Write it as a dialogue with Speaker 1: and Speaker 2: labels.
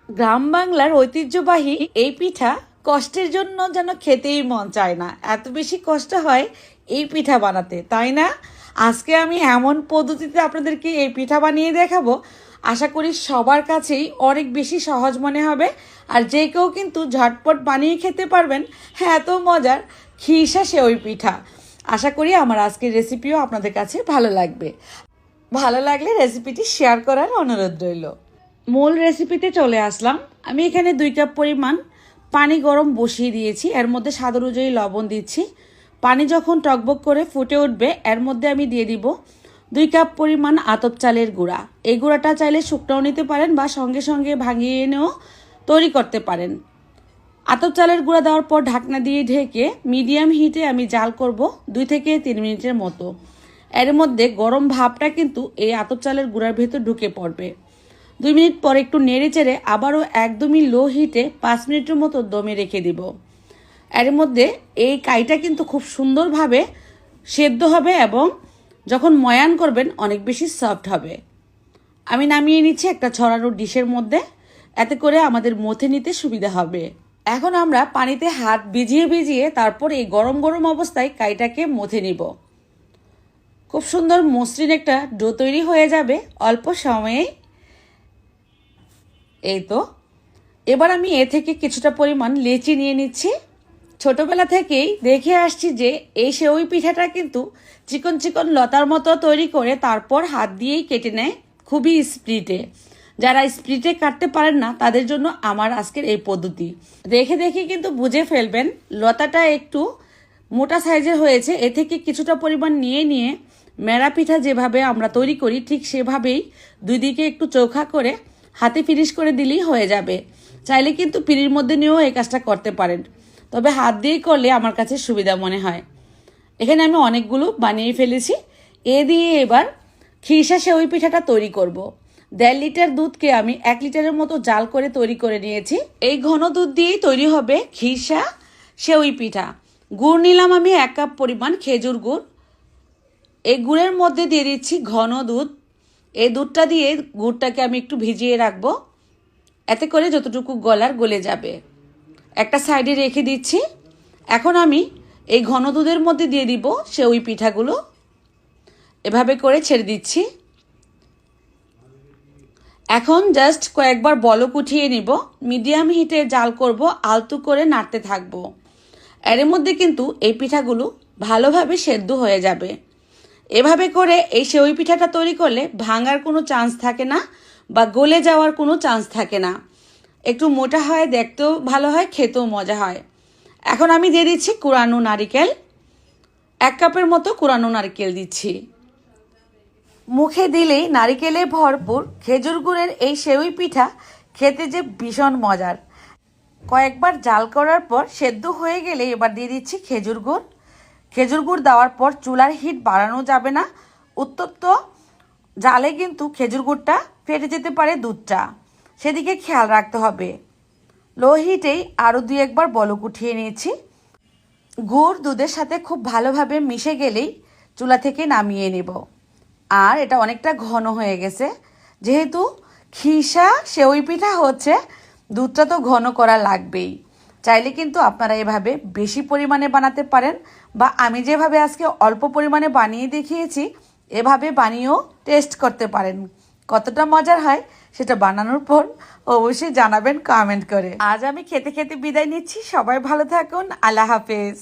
Speaker 1: গ্রাম বাংলার ঐতিহ্যবাহী এই পিঠা কষ্টের জন্য যেন খেতেই মন চায় না, এত বেশি কষ্ট হয় এই পিঠা বানাতে, তাই না? আজকে আমি এমন পদ্ধতিতে আপনাদেরকে এই পিঠা বানিয়ে দেখাবো, আশা করি সবার কাছেই অনেক বেশি সহজ মনে হবে। আর যে কেউ কিন্তু ঝটপট বানিয়ে খেতে পারবেন। হ্যাঁ, এত মজার খিরসা সেওই পিঠা। আশা করি আমার আজকের রেসিপিও আপনাদের কাছে ভালো লাগবে। ভালো লাগলে রেসিপিটি শেয়ার করার অনুরোধ রইল। মূল রেসিপিতে চলে আসলাম। আমি এখানে 2 কাপ পরিমাণ পানি গরম বসিয়ে দিয়েছি, এর মধ্যে স্বাদ অনুযায়ী লবণ দিচ্ছি। পানি যখন টকবক করে ফুটে উঠবে এর মধ্যে আমি দিয়ে দিব 2 কাপ পরিমাণ আতপ চালের গুঁড়া। এই গুঁড়াটা চাইলে শুকনাও নিতে পারেন বা সঙ্গে সঙ্গে ভাঙিয়ে এনেও তৈরি করতে পারেন। আতপ চালের গুঁড়া দেওয়ার পর ঢাকনা দিয়ে ঢেকে মিডিয়াম হিটে আমি জাল করব 2 থেকে 3 মিনিটের মতো। এর মধ্যে গরম ভাবটা কিন্তু এই আতপ চালের গুঁড়ার ভেতর ঢুকে পড়বে। 2 মিনিট পর একটু নেড়ে চেড়ে আবারও একদমই লো হিটে 5 মিনিটের মতো দমে রেখে দিব। এর মধ্যে এই কাইটা কিন্তু খুব সুন্দরভাবে সেদ্ধ হবে এবং যখন ময়ান করবেন অনেক বেশি সফট হবে। আমি নামিয়ে নিচ্ছি একটা ছড়ানো ডিশের মধ্যে, এতে করে আমাদের মথে নিতে সুবিধা হবে। এখন আমরা পানিতে হাত ভিজিয়ে ভিজিয়ে তারপর এই গরম গরম অবস্থায় কাইটাকে মথে নিব। খুব সুন্দর মসৃণ একটা ডো তৈরি হয়ে যাবে অল্প সময়েই। এই তো, এবার আমি এ থেকে কিছুটা পরিমাণ লেচি নিয়ে নিচ্ছি। ছোটবেলা থেকেই দেখে আসছি যে এই সেওই পিঠাটা কিন্তু চিকন চিকন লতার মতো তৈরি করে তারপর হাত দিয়েই কেটে নেয় খুবই স্পিডে। যারা স্পিডে কাটতে পারেন না তাদের জন্য আমার আজকের এই পদ্ধতি। দেখে দেখে কিন্তু বুঝে ফেলবেন লতাটা একটু মোটা সাইজের হয়েছে। এ থেকে কিছুটা পরিমাণ নিয়ে নিয়ে মেরা পিঠা যেভাবে আমরা তৈরি করি ঠিক সেভাবেই 2 দিকে একটু চৌখা করে হাতে ফিনিশ করে দিলেই হয়ে যাবে। চাইলে কিন্তু পিঁড়ির মধ্যে নিয়েও এই কাজটা করতে পারেন, তবে হাত দিয়েই করলে আমার কাছে সুবিধা মনে হয়। এখানে আমি অনেকগুলো বানিয়ে ফেলেছি। এ দিয়ে এবার খিরসা সেওই পিঠাটা তৈরি করব। 1.5 লিটার দুধকে আমি 1 লিটারের মতো জাল করে তৈরি করে নিয়েছি। এই ঘন দুধ দিয়েই তৈরি হবে খিরসা সেওই পিঠা। গুড় নিলাম আমি 1 কাপ পরিমাণ খেজুর গুড়। এই গুড়ের মধ্যে দিয়ে দিচ্ছি ঘন দুধ। এই দুধটা দিয়ে গুড়টাকে আমি একটু ভিজিয়ে রাখবো, এতে করে যতটুকু গলার গলে যাবে। একটা সাইডে রেখে দিচ্ছি। এখন আমি এই ঘন দুধের মধ্যে দিয়ে দিব সেওই পিঠাগুলো, এভাবে করে ছেড়ে দিচ্ছি। এখন জাস্ট কয়েকবার বলক উঠিয়ে নিব। মিডিয়াম হিটে জাল করব, আলতু করে নাড়তে থাকবো। এর মধ্যে কিন্তু এই পিঠাগুলো ভালোভাবে সেদ্ধ হয়ে যাবে। এভাবে করে এই সেওই পিঠাটা তৈরি করলে ভাঙার কোনো চান্স থাকে না বা গলে যাওয়ার কোনো চান্স থাকে না। একটু মোটা হয়, দেখতেও ভালো হয়, খেতেও মজা হয়। এখন আমি দিয়ে দিচ্ছি কুড়ানো নারিকেল। 1 কাপের মতো কুড়ানো নারিকেল দিচ্ছি। মুখে দিলেই নারিকেলে ভরপুর খেজুর গুড়ের এই সেওই পিঠা খেতে যে ভীষণ মজার। কয়েকবার জাল করার পর সেদ্ধ হয়ে গেলে এবার দিয়ে দিচ্ছি খেজুর গুড়। খেজুর গুড় দেওয়ার পর চুলার হিট বাড়ানো যাবে না। উত্তপ্ত জালে কিন্তু খেজুর গুড়টা ফেটে যেতে পারে দুধটা, সেদিকে খেয়াল রাখতে হবে। লো হিটেই আরও 2-1 বার বলক উঠিয়ে নিয়েছি। গুড় দুধের সাথে খুব ভালোভাবে মিশে গেলেই চুলা থেকে নামিয়ে নেব। আর এটা অনেকটা ঘন হয়ে গেছে, যেহেতু খিরসা সেওই পিঠা হচ্ছে দুধটা তো ঘন করা লাগবেই। চাইলে কিন্তু আপনারা এভাবে বেশি পরিমাণে বানাতে পারেন, বা আমি যেভাবে আজকে অল্প পরিমাণে বানিয়ে দেখিয়েছি এভাবে বানিয়েও টেস্ট করতে পারেন। কতটা মজার হয় সেটা বানানোর পর অবশ্যই জানাবেন কমেন্ট করে। আজ আমি খেতে খেতে বিদায় নিচ্ছি। সবাই ভালো থাকুন। আল্লাহ হাফেজ।